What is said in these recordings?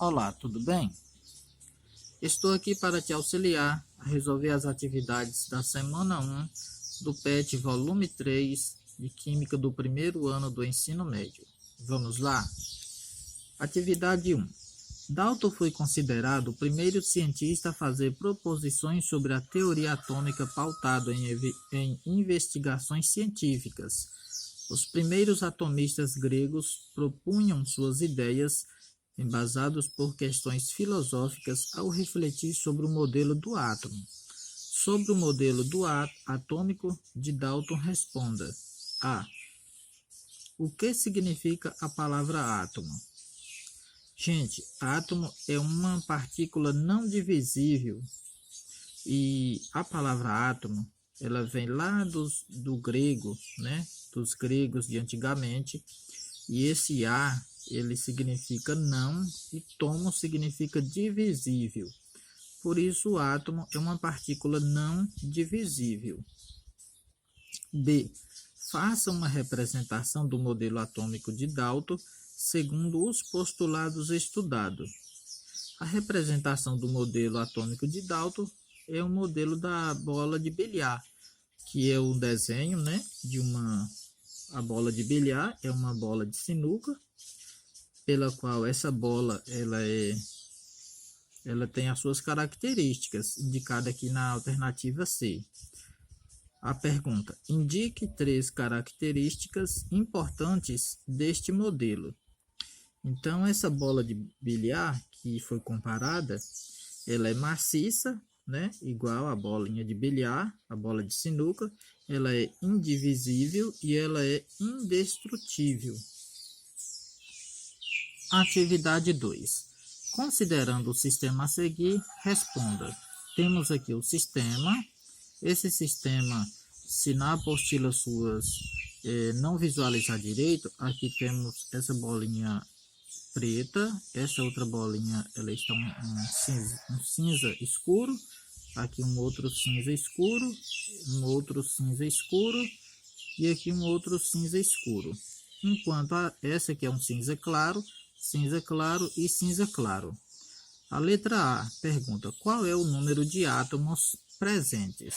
Olá, tudo bem? Estou aqui para te auxiliar a resolver as atividades da semana 1 do PET volume 3 de Química do primeiro ano do ensino médio. Vamos lá? Atividade 1. Dalton foi considerado o primeiro cientista a fazer proposições sobre a teoria atômica pautado em investigações científicas. Os primeiros atomistas gregos propunham suas ideias embasados por questões filosóficas ao refletir sobre o modelo do átomo. Sobre o modelo do atômico de Dalton, responda: A. O que significa a palavra átomo? Gente, átomo é uma partícula não divisível e a palavra átomo, ela vem lá do grego, né? Dos gregos de antigamente, e esse A, ele significa não e tomo significa divisível. Por isso, o átomo é uma partícula não divisível. B. Faça uma representação do modelo atômico de Dalton segundo os postulados estudados. A representação do modelo atômico de Dalton é o modelo da bola de bilhar, que é o desenho, né, a bola de bilhar é uma bola de sinuca, pela qual essa bola ela tem as suas características, indicada aqui na alternativa C. A pergunta: indique 3 características importantes deste modelo. Então, essa bola de bilhar que foi comparada, ela é maciça, né? Igual a bolinha de bilhar, a bola de sinuca. Ela é indivisível e ela é indestrutível. Atividade 2. Considerando o sistema a seguir, responda. Temos aqui o sistema. Esse sistema, se na apostila suas não visualizar direito, aqui temos essa bolinha preta, essa outra bolinha ela está um cinza escuro, aqui um outro cinza escuro, um outro cinza escuro e aqui um outro cinza escuro. Enquanto essa aqui é um cinza claro e cinza claro. A letra A pergunta: qual é o número de átomos presentes?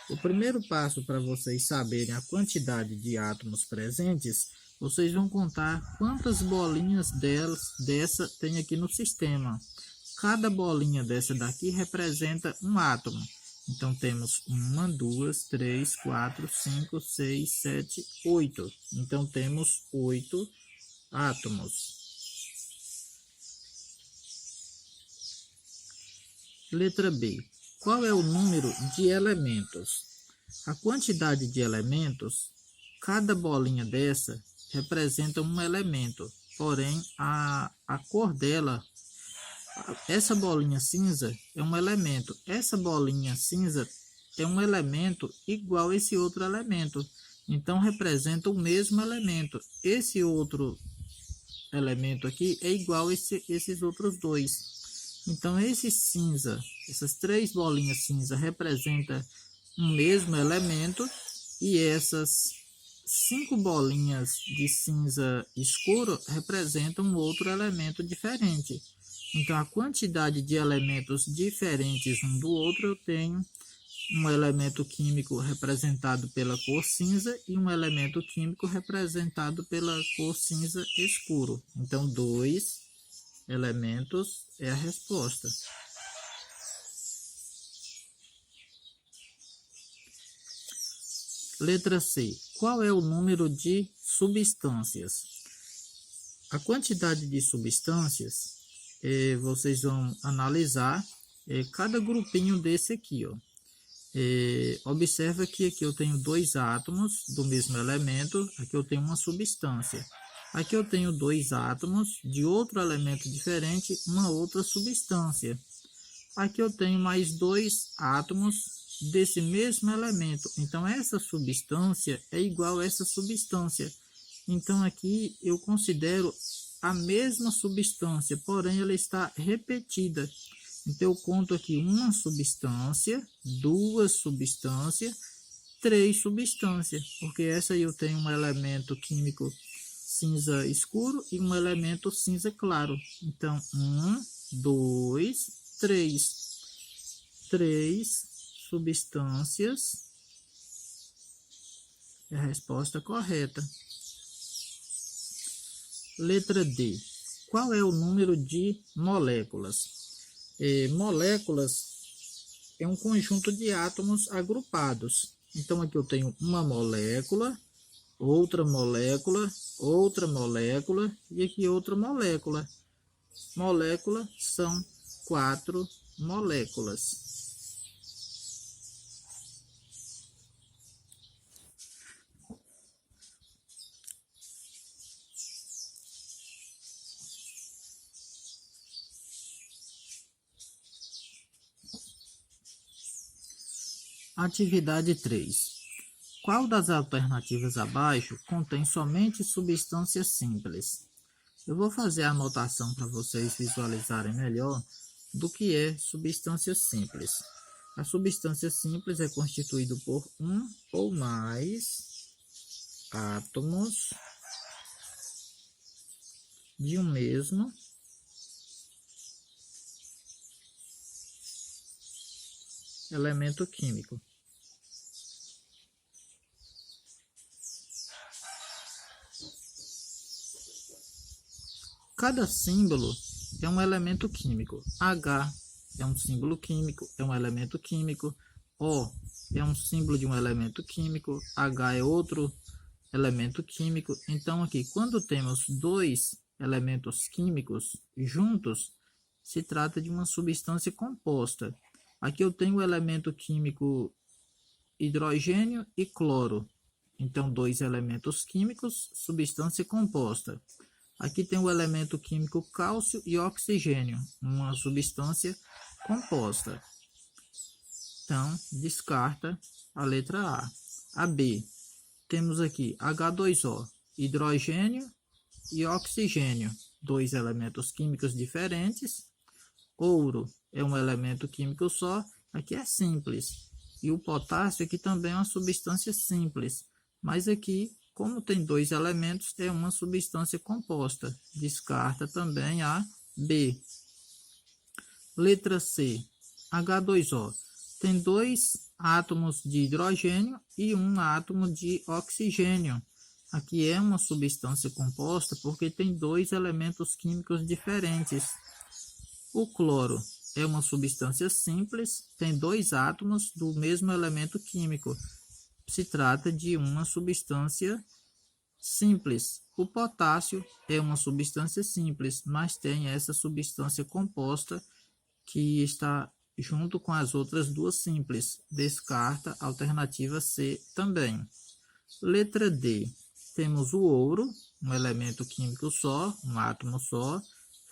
O primeiro passo para vocês saberem a quantidade de átomos presentes, vocês vão contar quantas bolinhas dessa tem aqui no sistema. Cada bolinha dessa daqui representa um átomo. Então, temos 1, 2, 3, 4, 5, 6, 7, 8. Então, temos 8 átomos. Letra B. Qual é o número de elementos? A quantidade de elementos, cada bolinha dessa representa um elemento, porém a cor dela, essa bolinha cinza é um elemento, essa bolinha cinza é um elemento igual a esse outro elemento, então representa o mesmo elemento. Esse outro elemento aqui é igual a esses outros dois. Então, esse cinza, essas 3 bolinhas cinza representam um mesmo elemento e essas 5 bolinhas de cinza escuro representam um outro elemento diferente. Então, a quantidade de elementos diferentes um do outro, eu tenho um elemento químico representado pela cor cinza e um elemento químico representado pela cor cinza escuro. Então, 2 elementos é a resposta. Letra C. Qual é o número de substâncias? A quantidade de substâncias, vocês vão analisar cada grupinho desse aqui, ó. Observa que aqui eu tenho 2 átomos do mesmo elemento, aqui eu tenho uma substância. Aqui eu tenho 2 átomos de outro elemento diferente, uma outra substância. Aqui eu tenho mais 2 átomos desse mesmo elemento. Então, essa substância é igual a essa substância. Então, aqui eu considero a mesma substância, porém ela está repetida. Então, eu conto aqui uma substância, 2 substâncias, 3 substâncias, porque essa aí eu tenho um elemento químico cinza escuro e um elemento cinza claro. Então, 1, 2, 3. 3 substâncias é a resposta correta. Letra D. Qual é o número de moléculas? Moléculas é um conjunto de átomos agrupados. Então, aqui eu tenho uma molécula, outra molécula, outra molécula e aqui outra molécula. Molécula são 4 moléculas. Atividade 3. Qual das alternativas abaixo contém somente substâncias simples? Eu vou fazer a anotação para vocês visualizarem melhor do que é substância simples. A substância simples é constituída por um ou mais átomos de um mesmo elemento químico. Cada símbolo é um elemento químico. H é um símbolo químico, é um elemento químico. O é um símbolo de um elemento químico. H é outro elemento químico. Então, aqui, quando temos dois elementos químicos juntos, se trata de uma substância composta. Aqui eu tenho o elemento químico hidrogênio e cloro. Então, dois elementos químicos, substância composta. Aqui tem o elemento químico cálcio e oxigênio, uma substância composta. Então, descarta a letra A. A B, temos aqui H2O, hidrogênio e oxigênio, dois elementos químicos diferentes. Ouro é um elemento químico só, aqui é simples. E o potássio aqui também é uma substância simples, mas aqui, como tem dois elementos, é uma substância composta. Descarta também a B. Letra C. H2O. Tem dois átomos de hidrogênio e um átomo de oxigênio. Aqui é uma substância composta porque tem dois elementos químicos diferentes. O cloro é uma substância simples, tem dois átomos do mesmo elemento químico. Se trata de uma substância simples. O potássio é uma substância simples, mas tem essa substância composta que está junto com as outras duas simples. Descarta a alternativa C também. Letra D. Temos o ouro, um elemento químico só, um átomo só.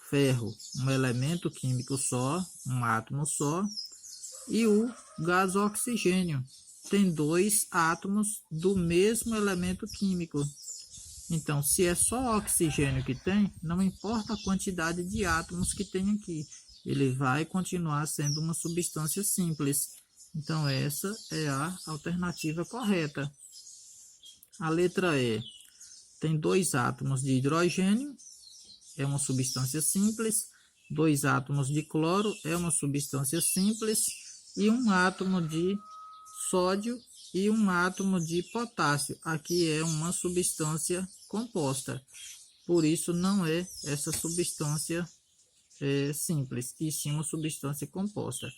Ferro, um elemento químico só, um átomo só. E o gás oxigênio. Tem dois átomos do mesmo elemento químico. Então, se é só oxigênio que tem, não importa a quantidade de átomos que tem aqui. Ele vai continuar sendo uma substância simples. Então, essa é a alternativa correta. A letra E. Tem dois átomos de hidrogênio, é uma substância simples. Dois átomos de cloro, é uma substância simples. E um átomo de sódio e um átomo de potássio. Aqui é uma substância composta. Por isso, não é essa substância simples, e sim uma substância composta.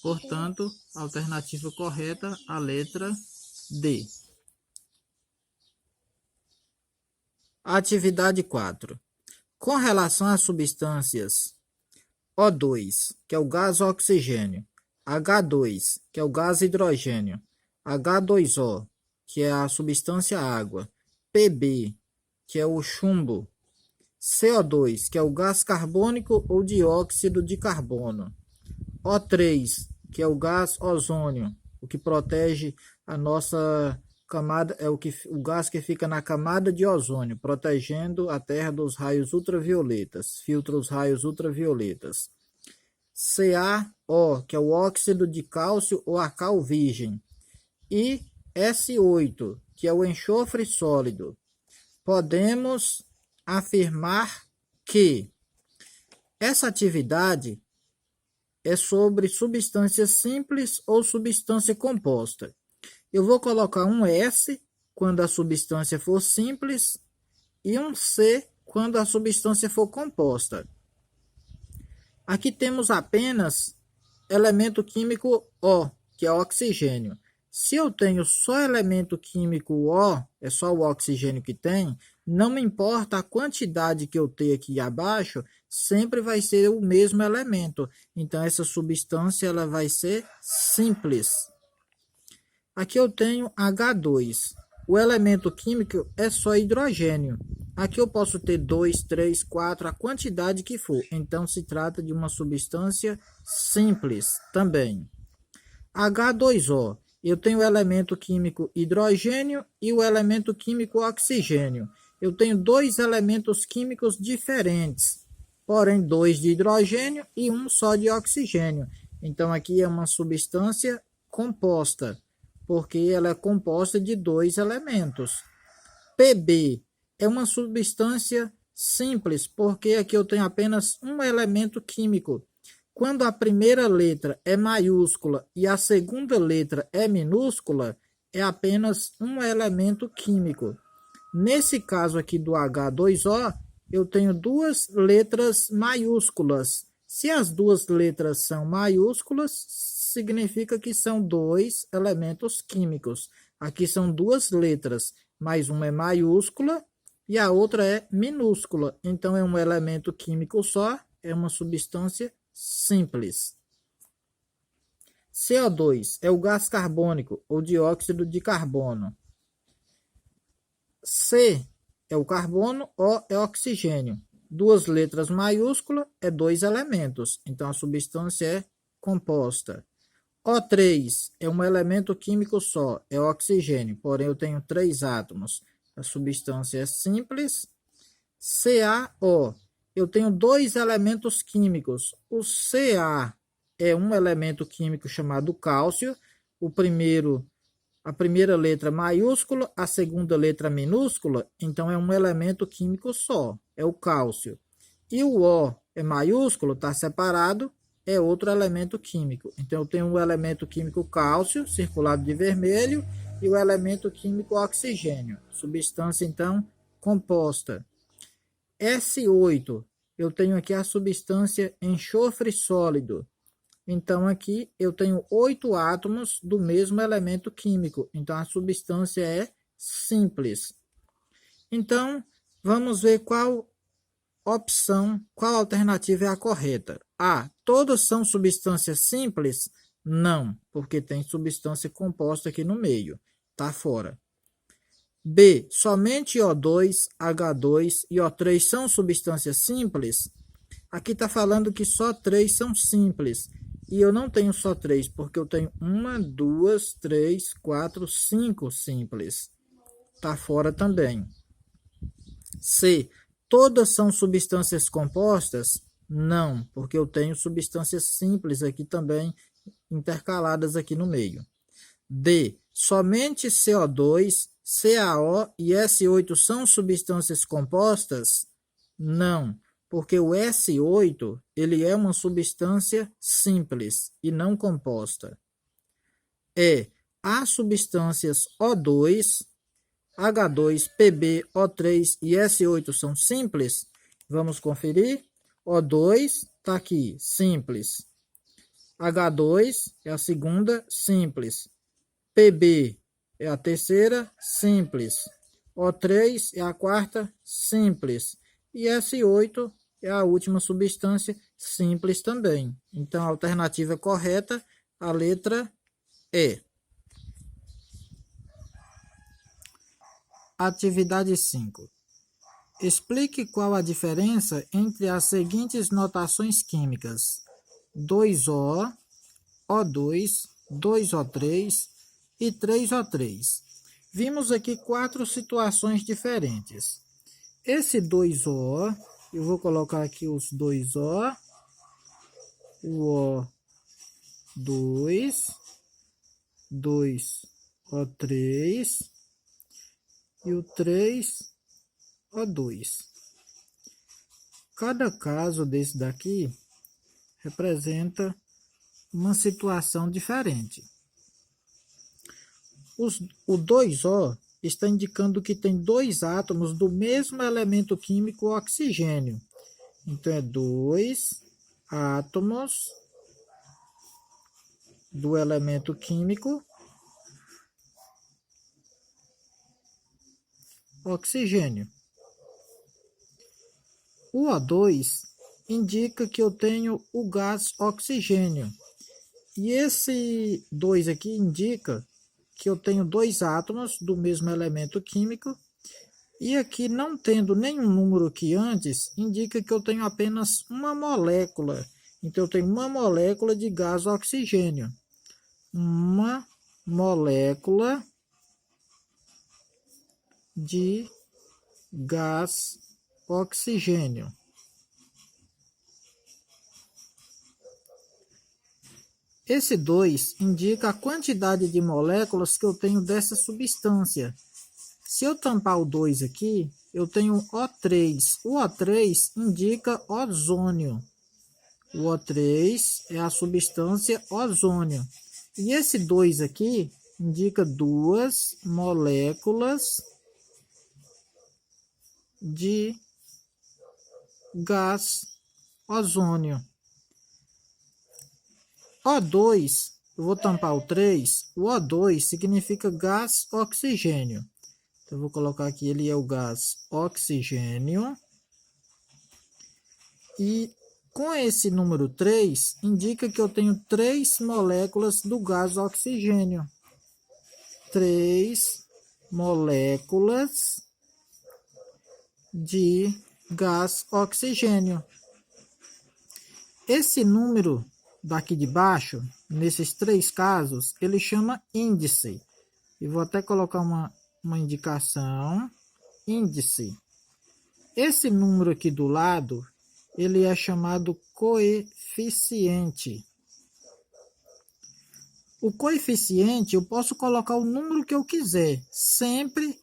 Portanto, a alternativa correta, a letra D. Atividade 4. Com relação às substâncias O2, que é o gás oxigênio, H2, que é o gás hidrogênio, H2O, que é a substância água, Pb, que é o chumbo, CO2, que é o gás carbônico ou dióxido de carbono, O3, que é o gás ozônio, o que protege a nossa camada, é o gás que fica na camada de ozônio, protegendo a Terra dos raios ultravioletas, filtra os raios ultravioletas. CaO, que é o óxido de cálcio ou a cal virgem, e S8, que é o enxofre sólido. Podemos afirmar que essa atividade é sobre substância simples ou substância composta. Eu vou colocar um S quando a substância for simples e um C quando a substância for composta. Aqui temos apenas elemento químico O, que é oxigênio. Se eu tenho só elemento químico O, é só o oxigênio que tem, não me importa a quantidade que eu tenho aqui abaixo, sempre vai ser o mesmo elemento. Então, essa substância ela vai ser simples. Aqui eu tenho H2. O elemento químico é só hidrogênio. Aqui eu posso ter 2, 3, 4, a quantidade que for. Então, se trata de uma substância simples também. H2O. Eu tenho o elemento químico hidrogênio e o elemento químico oxigênio. Eu tenho dois elementos químicos diferentes, porém dois de hidrogênio e um só de oxigênio. Então, aqui é uma substância composta, porque ela é composta de dois elementos. Pb é uma substância simples, porque aqui eu tenho apenas um elemento químico. Quando a primeira letra é maiúscula e a segunda letra é minúscula, é apenas um elemento químico. Nesse caso aqui do H2O, eu tenho duas letras maiúsculas. Se as duas letras são maiúsculas, significa que são dois elementos químicos. Aqui são duas letras, mas uma é maiúscula e a outra é minúscula. Então, é um elemento químico só, é uma substância simples. CO2 é o gás carbônico ou dióxido de carbono. C é o carbono, O é oxigênio. Duas letras maiúsculas é dois elementos, então a substância é composta. O3 é um elemento químico só, é oxigênio, porém eu tenho 3 átomos. A substância é simples. CaO, eu tenho dois elementos químicos. O Ca é um elemento químico chamado cálcio. A primeira letra maiúscula, a segunda letra minúscula, então é um elemento químico só, é o cálcio. E o O é maiúsculo, está separado, é outro elemento químico. Então eu tenho o elemento químico cálcio, circulado de vermelho, e o elemento químico oxigênio, substância então composta. S8, eu tenho aqui a substância enxofre sólido. Então, aqui eu tenho 8 átomos do mesmo elemento químico. Então, a substância é simples. Então, vamos ver qual alternativa é a correta. A, todas são substâncias simples? Não, porque tem substância composta aqui no meio. Está fora. B, somente O2, H2 e O3 são substâncias simples? Aqui está falando que só 3 são simples. E eu não tenho só 3, porque eu tenho 1, 2, 3, 4, 5 simples. Está fora também. C, todas são substâncias compostas? Não, porque eu tenho substâncias simples aqui também, intercaladas aqui no meio. D, somente CO2, CaO e S8 são substâncias compostas? Não, porque o S8 ele é uma substância simples e não composta. Há substâncias O2, H2, Pb, O3 e S8 são simples? Vamos conferir. O2 está aqui, simples. H2 é a segunda, simples. Pb é a terceira, simples. O3 é a quarta, simples. E S8 é a última substância, simples também. Então, a alternativa correta, a letra E. Atividade 5. Explique qual a diferença entre as seguintes notações químicas: 2O, O2, 2O3 e 3O3. Vimos aqui 4 situações diferentes. Esse 2O, eu vou colocar aqui os 2O, o O2, 2O3 e o 3O2. cada caso desse daqui representa uma situação diferente. O 2O está indicando que tem dois átomos do mesmo elemento químico oxigênio. Então, é 2 átomos do elemento químico oxigênio. O O2 indica que eu tenho o gás oxigênio. E esse 2 aqui indica que eu tenho dois átomos do mesmo elemento químico. E aqui, não tendo nenhum número aqui antes, indica que eu tenho apenas uma molécula. Então, eu tenho uma molécula de gás oxigênio. Uma molécula de gás oxigênio. Esse 2 indica a quantidade de moléculas que eu tenho dessa substância. Se eu tampar o 2 aqui, eu tenho O3. O O3 indica ozônio. O O3 é a substância ozônio. E esse 2 aqui indica duas moléculas de gás ozônio. O2, eu vou tampar o 3. O O2 significa gás oxigênio. Então, eu vou colocar aqui, ele é o gás oxigênio. E com esse número 3, indica que eu tenho 3 moléculas do gás oxigênio. 3 moléculas de gás oxigênio. Esse número daqui de baixo, nesses 3 casos, ele chama índice. E vou até colocar uma indicação, índice. Esse número aqui do lado, ele é chamado coeficiente. O coeficiente, eu posso colocar o número que eu quiser. Sempre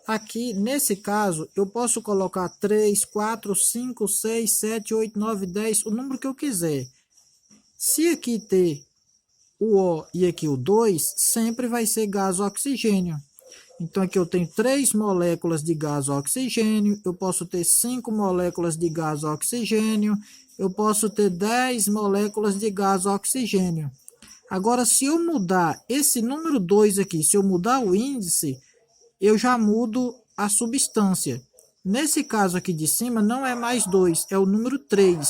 aqui, nesse caso, eu posso colocar 3, 4, 5, 6, 7, 8, 9, 10, o número que eu quiser. Se aqui ter o O e aqui o 2, sempre vai ser gás oxigênio. Então, aqui eu tenho 3 moléculas de gás oxigênio, eu posso ter 5 moléculas de gás oxigênio, eu posso ter 10 moléculas de gás oxigênio. Agora, se eu mudar esse número 2 aqui, se eu mudar o índice, eu já mudo a substância. Nesse caso aqui de cima, não é mais 2, é o número 3.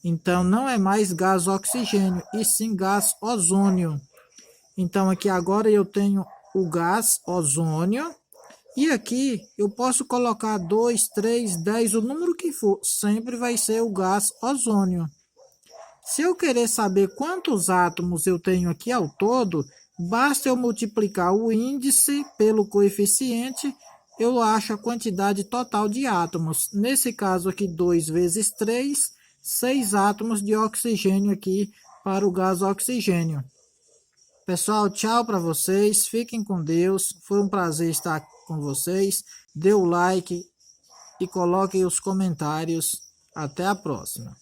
Então, não é mais gás oxigênio, e sim gás ozônio. Então, aqui agora eu tenho o gás ozônio. E aqui eu posso colocar 2, 3, 10, o número que for. Sempre vai ser o gás ozônio. Se eu querer saber quantos átomos eu tenho aqui ao todo, basta eu multiplicar o índice pelo coeficiente. Eu acho a quantidade total de átomos. Nesse caso aqui, 2 vezes 3... 6 átomos de oxigênio aqui para o gás oxigênio. Pessoal, tchau para vocês. Fiquem com Deus. Foi um prazer estar com vocês. Dê o like e coloquem os comentários. Até a próxima.